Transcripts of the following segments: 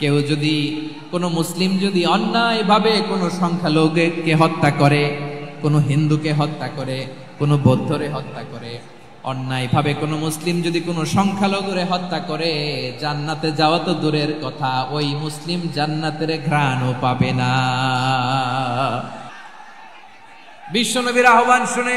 কেউ যদি কোনো মুসলিম যদি অন্যায়ভাবে কোনো সংখ্যালঘুকে হত্যা করে, কোনো হিন্দুকে হত্যা করে, কোনো বৌদ্ধরে হত্যা করে, অন্যায়ভাবে কোনো মুসলিম যদি কোনো সংখ্যালঘুরে হত্যা করে, জান্নাতে যাওয়া তো দূরের কথা, ওই মুসলিম জান্নাতের ঘ্রাণও পাবে না। বিশ্বনবীর আহ্বান শুনে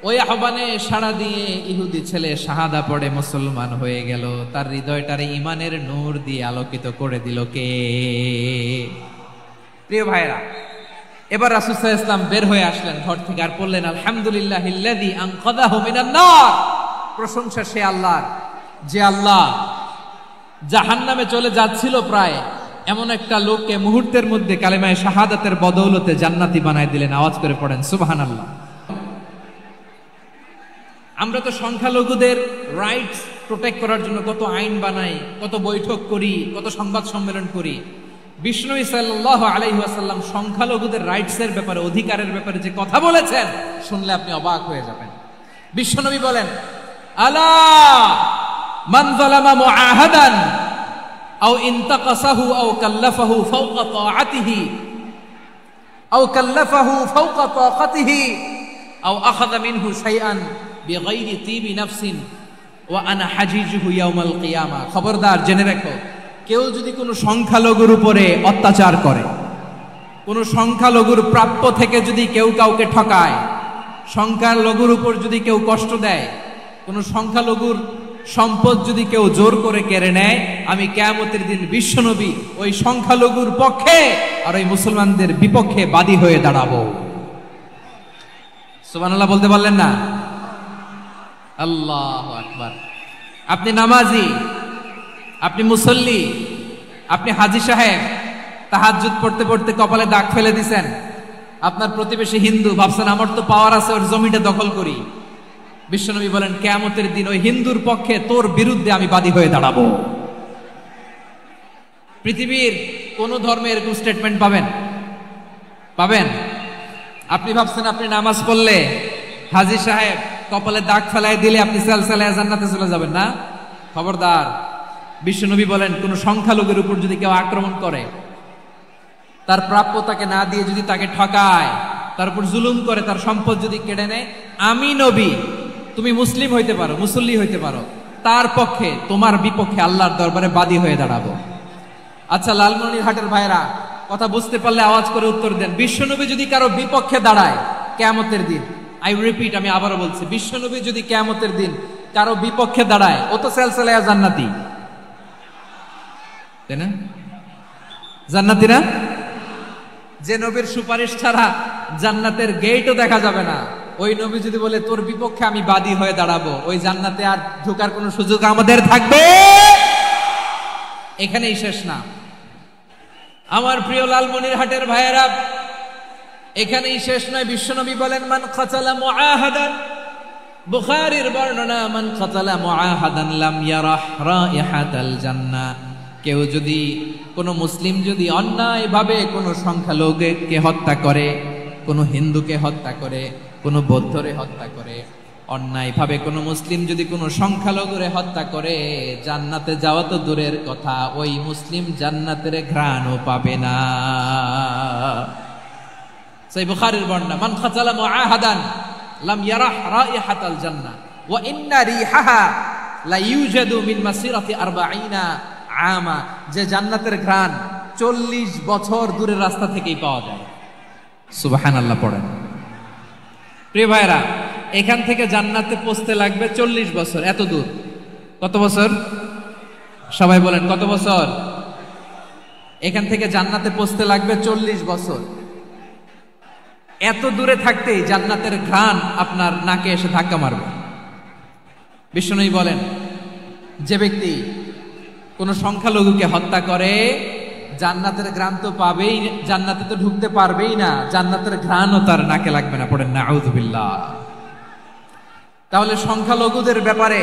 ওই আহ্বানে সাড়া দিয়ে ইহুদি ছেলে শাহাদা পড়ে মুসলমান হয়ে গেল। তার হৃদয়টারে ইমানের নূর দিয়ে আলোকিত করে দিল কে? প্রিয় ভাইরা, এবার রাসূল সাল্লাল্লাহু আলাইহি ওয়াসাল্লাম বের হয়ে আসলেন ঘর থেকে আর বললেন, আলহামদুলিল্লাহিল্লাযী আনকাযাহু মিনান নার। প্রশংসা সে আল্লাহর, যে আল্লাহ জাহান্নামে চলে যাচ্ছিল প্রায় এমন একটা লোককে মুহূর্তের মধ্যে কালেমায়ে শাহাদাতের বদৌলতে জান্নাতি বানায় দিলেন। আওয়াজ করে পড়েন সুবহানাল্লাহ। আমরা তো সংখ্যালঘুদের রাইটস প্রোটেক্ট করার জন্য কত আইন বানাই, কত বৈঠক করি, কত সংবাদ সম্মেলন করি। বিষ্ণু সাল্লাল্লাহু আলাইহি ওয়াসাল্লাম সংখ্যালঘুদের রাইটসের ব্যাপারে, অধিকারের ব্যাপারে যে কথা বলেছেন, শুনলে আপনি অবাক হয়ে যাবেন। বিশ্বনবী বলেন, আলা মান যালামা মুআহাদান আও ইনতাকাসাহু আও কাল্লাফাহু ফাওকা তাআতিহি আও কাল্লাফাহু ফাওকা তাকাতিহি আও আখাযা মিনহু শাইআন বিগাইরি তিবি নাফসিন ওয়া আনা হাজিজুহু ইয়াউমাল কিয়ামা। খবরদার, জেনে রাখো, কেউ যদি কোনো সংখ্যালঘুর উপরে অত্যাচার করে, কোনো সংখ্যালঘুর প্রাপ্য থেকে যদি কেউ কাউকে ঠকায়, সংখ্যালঘুর উপর যদি কেউ কষ্ট দেয়, কোনো সংখ্যালঘুর সম্পদ যদি কেউ জোর করে কেড়ে নেয়, আমি কিয়ামতের দিন বিশ্বনবী ওই সংখ্যালঘুর পক্ষে আর ওই মুসলমানদের বিপক্ষে বাদী হয়ে দাঁড়াবো। সুবহানাল্লাহ বলতে পারলেন না? আল্লাহু আকবার। আপনি নামাজি, আপনি মুসল্লি, আপনি হাজী সাহেব, তাহাজ্জুদ পড়তে পড়তে কপালে দাগ ফেলে দিছেন, আপনার প্রতিবেশী হিন্দু, ভাবছেন আমার তো পাওয়ার আছে, ওর জমিটা দখল করি। বিশ্বনবী বলেন, কিয়ামতের দিন ওই হিন্দুর পক্ষে তোর বিরুদ্ধে আমি বাদী হয়ে দাঁড়াবো। পৃথিবীর কোন ধর্মে এরকম স্টেটমেন্ট পাবেন? পাবেন? আপনি ভাবছেন আপনি নামাজ পড়লে হাজী সাহেব কপালে দাগ ফেলাই দিলে আপনি সালসালায়ে জান্নাতে চলে যাবেন না? খবরদার। বিশ্বনবী বলেন, কোন সংখ্যালঘুর উপর যদি কেউ আক্রমণ করে, তার প্রাপ্য তাকে না দিয়ে যদি তাকে ঠকায়, তার উপর জুলুম করে, তার সম্পদ যদি কেড়ে নেয়, আমি নবী, তুমি মুসলিম হইতে পারো, মুসল্লি হইতে পারো, তার পক্ষে তোমার বিপক্ষে আল্লাহর দরবারে বাদী হয়ে দাঁড়াবো। আচ্ছা, লালমনিরহাটের ভাইরা, কথা বুঝতে পারলে আওয়াজ করে উত্তর দেন। বিশ্বনবী যদি কারো বিপক্ষে দাঁড়ায় কিয়ামতের দিন, আই রিপিট, আমি আবারও বলছি, বিশ্বনবী যদি কিয়ামতের দিন কারো বিপক্ষে দাঁড়ায়, ও তো সালসালায়ে জান্নাতি, তাই না? জান্নাতি না? যে নবীর সুপারিশ ছাড়া জান্নাতের গেটও দেখা যাবে না, ওই নবী যদি বলে তোর বিপক্ষে আমি বাদী হয়ে দাঁড়াবো, ওই জান্নাতে আর ঢোকার কোনো সুযোগ আমাদের থাকবে? এখানেই শেষ না আমার প্রিয় লালমনিরহাটের ভাইয়েরা, এখানেই শেষ নয়। বিশ্বনবী বলেন, মান কাতালা মুআহাদান, বুখারীর বর্ণনা, মান কাতালা মুআহাদান লাম ইয়ারাহ রাইহাতাল জান্নাহ। কেউ যদি, কোনো মুসলিম যদি অন্যায়ভাবে কোনো সংখ্যালঘুকে হত্যা করে, কোনো হিন্দুকে হত্যা করে, কোনো বৌদ্ধরে হত্যা করে, অন্যায়ভাবে কোনো মুসলিম যদি কোনো সংখ্যালঘুরে হত্যা করে, জান্নাতে যাওয়া তো দূরের কথা, ওই মুসলিম জান্নাতের ঘ্রাণও পাবে না। সেই বুখারীর বর্ণনা, মান কাতালা মুআহাদান লাম ইয়ারাহ রাইহাতাল জান্নাহ ওয়া ইন্না রিহাহা লা ইউজাদু মিন মাসিরাতি 40 আমা। যে জান্নাতের ঘ্রাণ 40 বছর দূরের রাস্তা থেকেই পাওয়া যায়। সুবহানাল্লাহ পড়েন। প্রিয় ভাইরা, এখান থেকে জান্নাতে পৌঁছতে লাগবে 40 বছর। এত দূর, কত বছর? সবাই বলেন, কত বছর? এখান থেকে জান্নাতে পৌঁছতে লাগবে 40 বছর। এত দূরে থাকতেই জান্নাতের ঘ্রাণ আপনার নাকে এসে ধাক্কা মারবে। বিষ্ণুই বলেন, যে ব্যক্তি কোন সংখ্যালঘুকে হত্যা করে, জান্নাতের ঘ্রাণ তো পাবেই, জান্নাতে তো ঢুকতে পারবেই না, জান্নাতের ঘ্রাণও তার নাকে লাগবে না। পড়েন নাউযুবিল্লাহ। তাহলে সংখ্যালঘুদের ব্যাপারে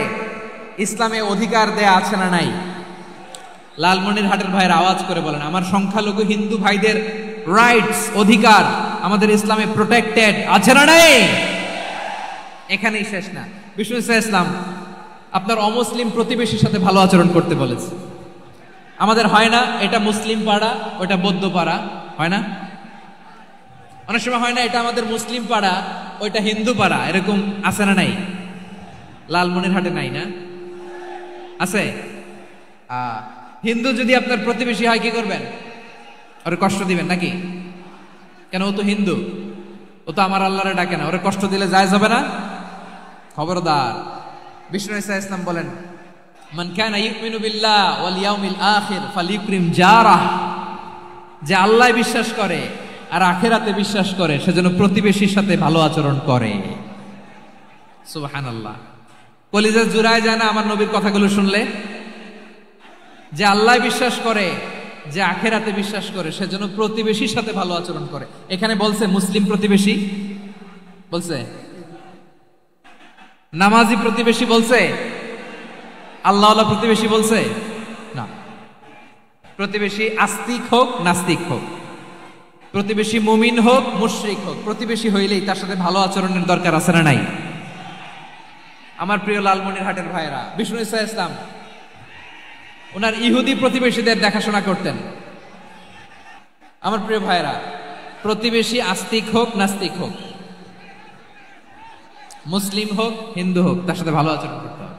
ইসলামে অধিকার দেয়া আছে না নাই? লালমনিরহাটের ভাইয়ের আওয়াজ করে বলেন, আমার সংখ্যালঘু হিন্দু ভাইদের রাইটস, অধিকার আমাদের ইসলামে প্রোটেক্টেড আছে না নাই? এখানেই শেষ না। বিষ্ণু ইসলাম আপনার অমুসলিম প্রতিবেশীর সাথে ভালো আচরণ করতে বলেছে। আমাদের হয় না এটা মুসলিম পাড়া ওটা বৌদ্ধ পাড়া, হয় না? অনেক সময় হয় না এটা আমাদের মুসলিম পাড়া ওইটা হিন্দু পাড়া, এরকম আছে না নাই? লালমনিরহাটে নাই না? আছে? হিন্দু যদি আপনার প্রতিবেশী হয় কি করবেন? ওরে কষ্ট দিবেন নাকি? কেন? ও তো হিন্দু, ও তো আমার আল্লাহরে ডাকে না, ওরে কষ্ট দিলে যায় যাবে না? খবরদার। বিষ্ণু ঈসা ইসলাম বলেন, মান কানা ইউমিনু বিল্লাহ ওয়াল ইয়াউমিল আখির ফালিউকরিম জারাহ, যে আল্লাহ বিশ্বাস করে আর আখিরাতে বিশ্বাস করে সেজন্য প্রতিবেশীর সাথে ভালো আচরণ করে। সুবহানাল্লাহ। কলিজা জুড়ায় যায় না আমার নবীর কথাগুলো শুনলে? যে আল্লাহ বিশ্বাস করে, যে আখিরাতে বিশ্বাস করে সেজন্য প্রতিবেশীর সাথে ভালো আচরণ করে। এখানে বলছে মুসলিম প্রতিবেশী বলছে, নামাজি প্রতিবেশী বলছে, আল্লাহওয়ালা প্রতিবেশী বলছে না। প্রতিবেশী আস্তিক হোক নাস্তিক হোক, প্রতিবেশী মুমিন হোক মুশরিক হোক, প্রতিবেশী হইলেই তার সাথে ভালো আচরণের দরকার আছে না নাই? আমার প্রিয় লালমনিরহাটের ভাইরা, বিষ্ণু ঈসা ইসলাম ওনার ইহুদি প্রতিবেশীদের দেখাশোনা করতেন। আমার প্রিয় ভাইরা, প্রতিবেশী আস্তিক হোক নাস্তিক হোক, মুসলিম হোক হিন্দু হোক, তার সাথে ভালো আচরণ করতে হবে।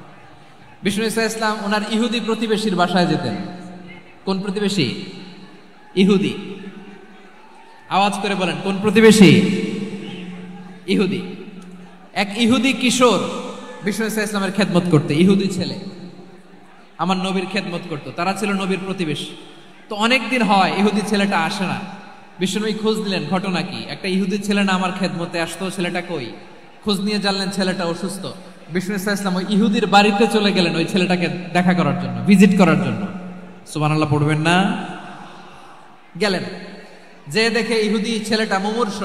বিষ্ণু ঈসা ইসলাম ওনার ইহুদি প্রতিবেশীর বাসায় যেতেন। কোন প্রতিবেশী? ইহুদি। আওয়াজ করে বলেন, কোন প্রতিবেশী? ইহুদি। এক ইহুদি কিশোর বিষ্ণু ঈসা ইসলামের খেদমত করতে, ইহুদি ছেলে আমার নবীর খেদমত করতো, তারা ছিল নবীর প্রতিবেশী। তো অনেকদিন হয় ইহুদি ছেলেটা আসে না। বিষ্ণুনবী খোঁজ দিলেন, ঘটনা কি? একটা ইহুদি ছেলে না আমার খেদমতে আসতো, ছেলেটা কই? খোঁজ নিয়ে জানলেন ছেলেটা অসুস্থ। বিষ্ণু ঈসা ইসলাম ওই ইহুদির বাড়িতে চলে গেলেন ওই ছেলেটাকে দেখা করার জন্য, ভিজিট করার জন্য। সুবহানাল্লাহ পড়বেন না? গেলেন, যে দেখে ইহুদি ছেলেটা মুমূর্ষ,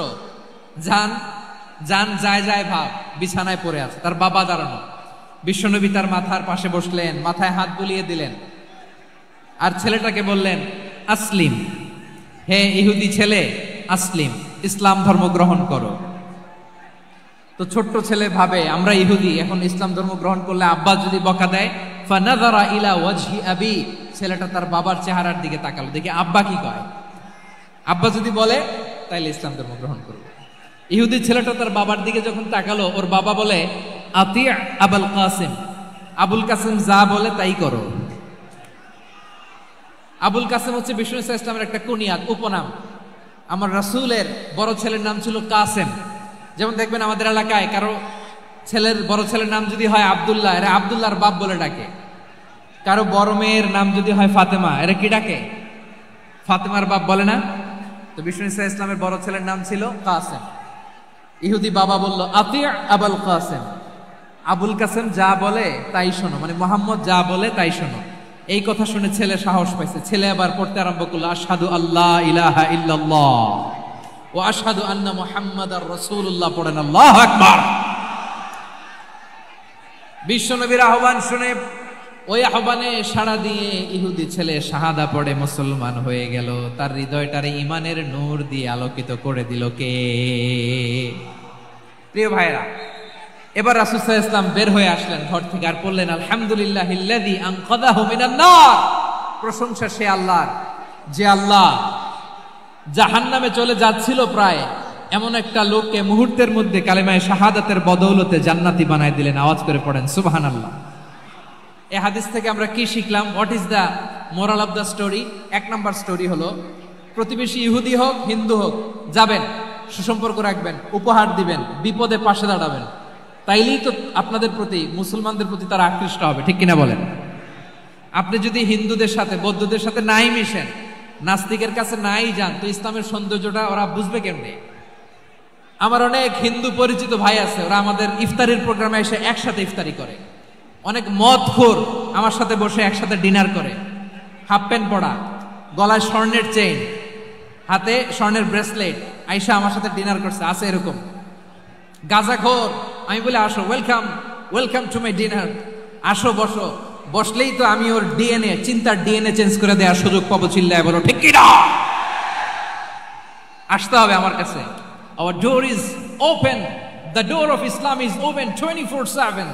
জান জান যায় যায় ভাব, বিছানায় পড়ে আছে, তার বাবা দাঁড়ানো। বিশ্বনবী তার মাথার পাশে বসলেন, মাথায় হাত বুলিয়ে দিলেন, আর ছেলেটাকে বললেন, আসলিম, হে ইহুদি ছেলে, আসলিম, ইসলাম ধর্ম গ্রহণ করো। তো ছোট্ট ছেলে ভাবে আমরা ইহুদি, এখন ইসলাম ধর্ম গ্রহণ করলে আব্বা যদি বকা দেয়, ফানাযারা ইলা ওয়াজহি আবি, ছেলেটা তার বাবার চেহারার দিকে তাকালো, দেখি আব্বা কি কয়। আব্বা যদি বলে তাইলে ইসলাম ধর্ম গ্রহণ করবে। ইহুদি ছেলেটা তার বাবার দিকে যখন তাকালো, ওর বাবা বলে, আতি আবুল কাসিম, আবুল কাসিম যা বলে তাই করো। আবুল কাসিম হচ্ছে বিষ্ণু ঈসা ইসলামের একটা কুনিয়াত, উপনাম। আমার রাসূলের বড় ছেলের নাম ছিল কাসেম। যেমন দেখবেন আমাদের এলাকায় কারো ছেলের বড় ছেলের নাম যদি হয় আব্দুল্লাহ, এরা আব্দুল্লাহর বাপ বলে ডাকে। কারো বড় মেয়ের নাম যদি হয় ফাতেমা, এরা কি ডাকে? ফাতেমার বাপ বলে না? তো বিষ্ণু ঈসা ইসলামের বড় ছেলের নাম ছিল কাসেম। ইহুদি বাবা বলল, আতি আবুল কাসেম, আবুল কাসেম যা বলে তাই শোনো, মানে মোহাম্মদ যা বলে তাই শোনো। এই কথা শুনে ছেলে সাহস পাইছে, ছেলে আবার পড়তে আরম্ভ করলো, আশহাদু আল্লাহ ইলাহা ইল্লাল্লাহ ওয়া আশহাদু আন্না মুহাম্মাদার রাসূলুল্লাহ, পড়েন আল্লাহু আকবার। বিশ্বনবীর আহ্বান শুনে ওই আহ্বানে সাড়া দিয়ে ইহুদি ছেলে শাহাদা পড়ে মুসলমান হয়ে গেল। তার হৃদয়টারে ইমানের নূর দিয়ে আলোকিত করে দিল কে? প্রিয় ভাইরা, এবার রাসূল সাল্লাল্লাহু আলাইহি ওয়াসাল্লাম বের হয়ে আসলেন ঘর থেকে, আর বললেন, আলহামদুলিল্লাহিল্লাযী আনকাযাহু মিনান নার, প্রশংসা সে আল্লাহর যে আল্লাহ জাহান্নামে চলে যাচ্ছিল প্রায় এমন একটা লোককে মুহূর্তের মধ্যে কালেমায়ে শাহাদাতের বদৌলতে জান্নাতি বানায় দিলেন। আওয়াজ করে পড়েন সুবহানাল্লাহ। এই হাদিস থেকে আমরা কি শিখলাম? What is the moral of the story? এক নাম্বার স্টোরি হলো, প্রতিবেশী ইহুদি হোক হিন্দু হোক, যাবেন, সুসম্পর্ক রাখবেন, উপহার দিবেন, বিপদে পাশে দাঁড়াবেন, তাইলেই তো আপনাদের প্রতি, মুসলমানদের প্রতি তারা আকৃষ্ট হবে, ঠিক কিনা বলেন? আপনি যদি হিন্দুদের সাথে বৌদ্ধদের সাথে নাই মিশেন, নাস্তিকের কাছে নাই যান, তো ইসলামের সৌন্দর্যটা ওরা বুঝবে কেমনে? আমার অনেক হিন্দু পরিচিত ভাই আছে, ওরা আমাদের ইফতারির প্রোগ্রামে এসে একসাথে ইফতারি করে। অনেক মদখোর আমার সাথে বসে একসাথে ডিনার করে, হাফ প্যান্ট পরা, গলায় স্বর্ণের চেইন, হাতে স্বর্ণের ব্রেসলেট, আইসা আমার সাথে ডিনার করছে, আছে এরকম। গাঁজাখোর, আমি বলি আসো, welcome welcome to my dinner, আসো বসো, বসলেই তো আমি ওর ডিএনএ, চিন্তার ডিএনএ চেঞ্জ করে দেওয়ার সুযোগ পাবো। চিল্লায় বলো ঠিক কিনা? আসতে হবে আমার কাছে। Our door is open. The door of Islam is open 24/7.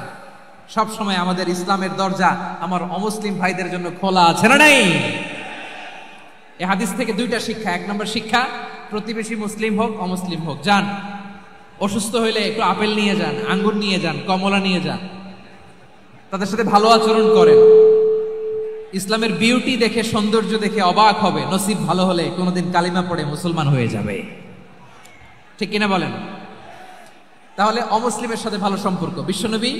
সব সময় আমাদের ইসলামের দরজা আমার অমুসলিম ভাইদের জন্য খোলা আছে না নাই? এই হাদিস থেকে দুইটা শিক্ষা। এক নম্বর শিক্ষা, প্রতিবেশী মুসলিম হোক অমুসলিম হোক, যান, অসুস্থ হইলে একটু আপেল নিয়ে যান, আঙ্গুর নিয়ে যান, কমলা নিয়ে যান, তাদের সাথে ভালো আচরণ করেন। ইসলামের বিউটি দেখে, সৌন্দর্য দেখে অবাক হবে, নসিব ভালো হলে কোনোদিন কালিমা পড়ে মুসলমান হয়ে যাবে। ঠিক কিনা বলেন? তাহলে অমুসলিমের সাথে ভালো সম্পর্ক। বিশ্বনবী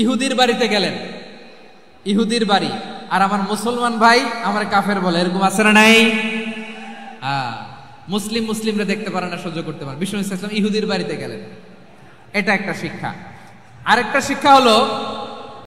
ইহুদির বাড়িতে গেলেন, ইহুদির বাড়ি, আর আমার মুসলমান ভাই আমার কাফের বলে, এরকম আছে না নাই? মুসলিমরা দেখতে পারে না, সহ্য করতে পারে। বিশ্বনবী সাল্লাল্লাহু আলাইহি ওয়াসাল্লাম ইহুদির বাড়িতে গেলেন, এটা একটা শিক্ষা। আরেকটা শিক্ষা হলো